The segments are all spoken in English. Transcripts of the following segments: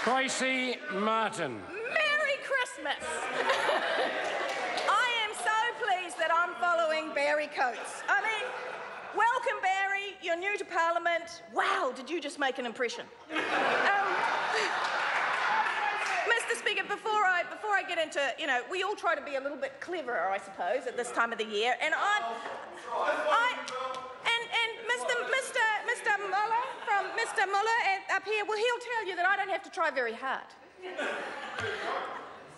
Tracy Martin. Merry Christmas! I am so pleased that I'm following Barry Coates. I mean, welcome Barry, you're new to Parliament. Wow, did you just make an impression? Mr. Speaker, before I get into, we all try to be a little bit cleverer, I suppose, at this time of the year, and Mr. Muller up here, well, he'll tell you that I don't have to try very hard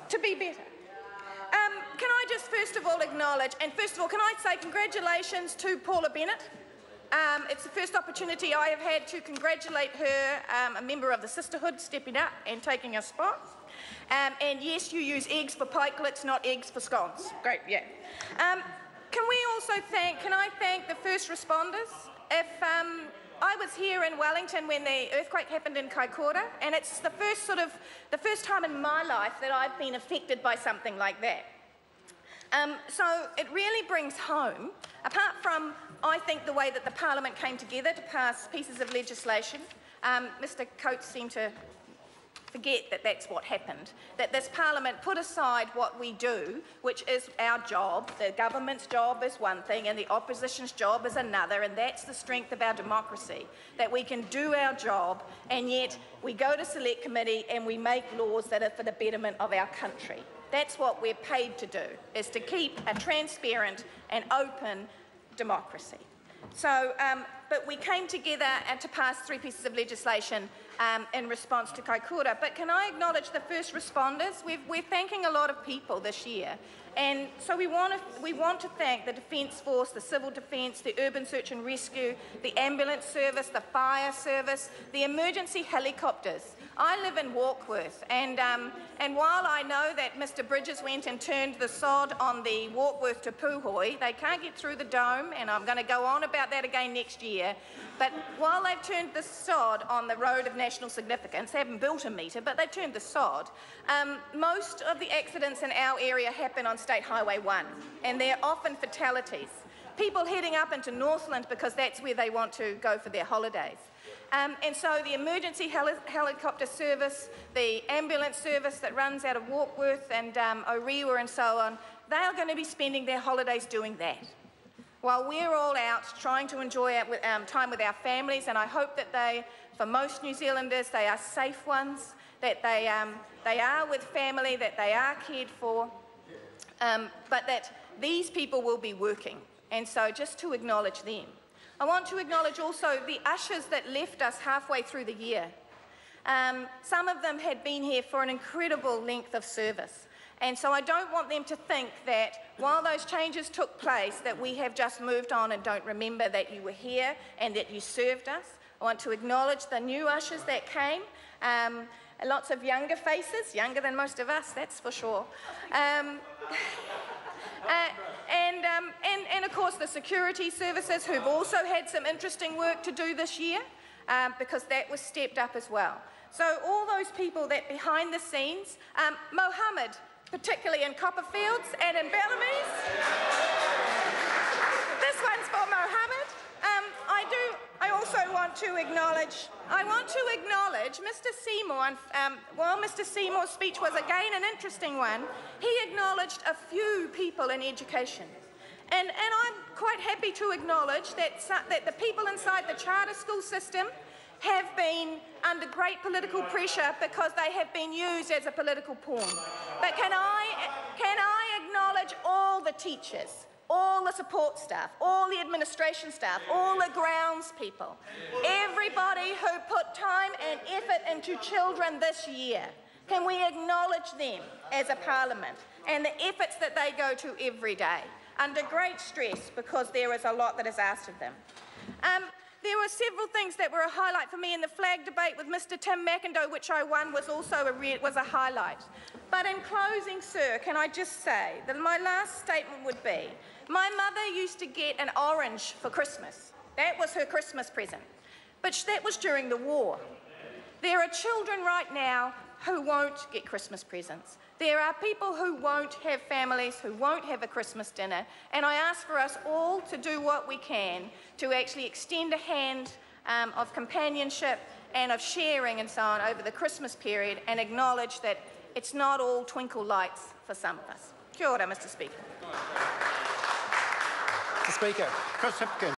to be better. Can I just first of all acknowledge, and first of all, can I say congratulations to Paula Bennett. It's the first opportunity I have had to congratulate her, a member of the sisterhood, stepping up and taking a spot. And yes, you use eggs for pikelets, not eggs for scones. Great, yeah. Can I thank the first responders? I was here in Wellington when the earthquake happened in Kaikoura, and it's the first time in my life that I've been affected by something like that. So it really brings home, apart from, I think, the way that the Parliament came together to pass pieces of legislation. Mr. Coates seemed to forget that that's what happened, that this Parliament put aside what we do, which is our job. The government's job is one thing and the opposition's job is another, and that's the strength of our democracy, that we can do our job and yet we go to select committee and we make laws that are for the betterment of our country. That's what we're paid to do, is to keep a transparent and open democracy. So, but we came together to pass 3 pieces of legislation in response to Kaikoura. But can I acknowledge the first responders? We're thanking a lot of people this year. And so we want to thank the Defence Force, the Civil Defence, the Urban Search and Rescue, the ambulance service, the fire service, the emergency helicopters. I live in Warkworth, and while I know that Mr. Bridges went and turned the sod on the Warkworth to Puhoi, they can't get through the dome, and I'm going to go on about that again next year, but while they've turned the sod on the road of national significance, they haven't built a metre, but they've turned the sod, most of the accidents in our area happen on State Highway 1, and they're often fatalities. People heading up into Northland because that's where they want to go for their holidays. And so the emergency helicopter service, the ambulance service that runs out of Warkworth and Orewa and so on, they are going to be spending their holidays doing that, while we're all out trying to enjoy time with our families. And I hope that for most New Zealanders, they are safe ones, that they are with family, that they are cared for, but that these people will be working. And so just to acknowledge them. I want to acknowledge also the ushers that left us halfway through the year. Some of them had been here for an incredible length of service. And so I don't want them to think that while those changes took place that we have just moved on and don't remember that you were here and that you served us. I want to acknowledge the new ushers that came. Lots of younger faces, younger than most of us, that's for sure. And of course the security services, who've also had some interesting work to do this year, because that was stepped up as well. So all those people that behind the scenes, Mohammed, particularly in Copperfields and in Bellamy's. This one's for Mohammed. I also want to acknowledge Mr. Seymour. While Mr. Seymour's speech was again an interesting one, he acknowledged a few people in education. And I'm quite happy to acknowledge that the people inside the charter school system have been under great political pressure because they have been used as a political pawn. But can I acknowledge all the teachers, all the support staff, all the administration staff, all the grounds people, everybody who put time and effort into children this year? Can we acknowledge them as a Parliament and the efforts that they go to every day under great stress, because there is a lot that is asked of them? There were several things that were a highlight for me in the flag debate with Mr. Tim McIndoe, which I won, was also a highlight. But in closing, sir, can I just say that my last statement would be, my mother used to get an orange for Christmas. That was her Christmas present. But that was during the war. There are children right now who won't get Christmas presents. There are people who won't have families, who won't have a Christmas dinner, and I ask for us all to do what we can to actually extend a hand of companionship and of sharing and so on over the Christmas period, and acknowledge that it's not all twinkle lights for some of us. Kia ora, Mr. Speaker. Mr. Speaker. Chris Hipkins.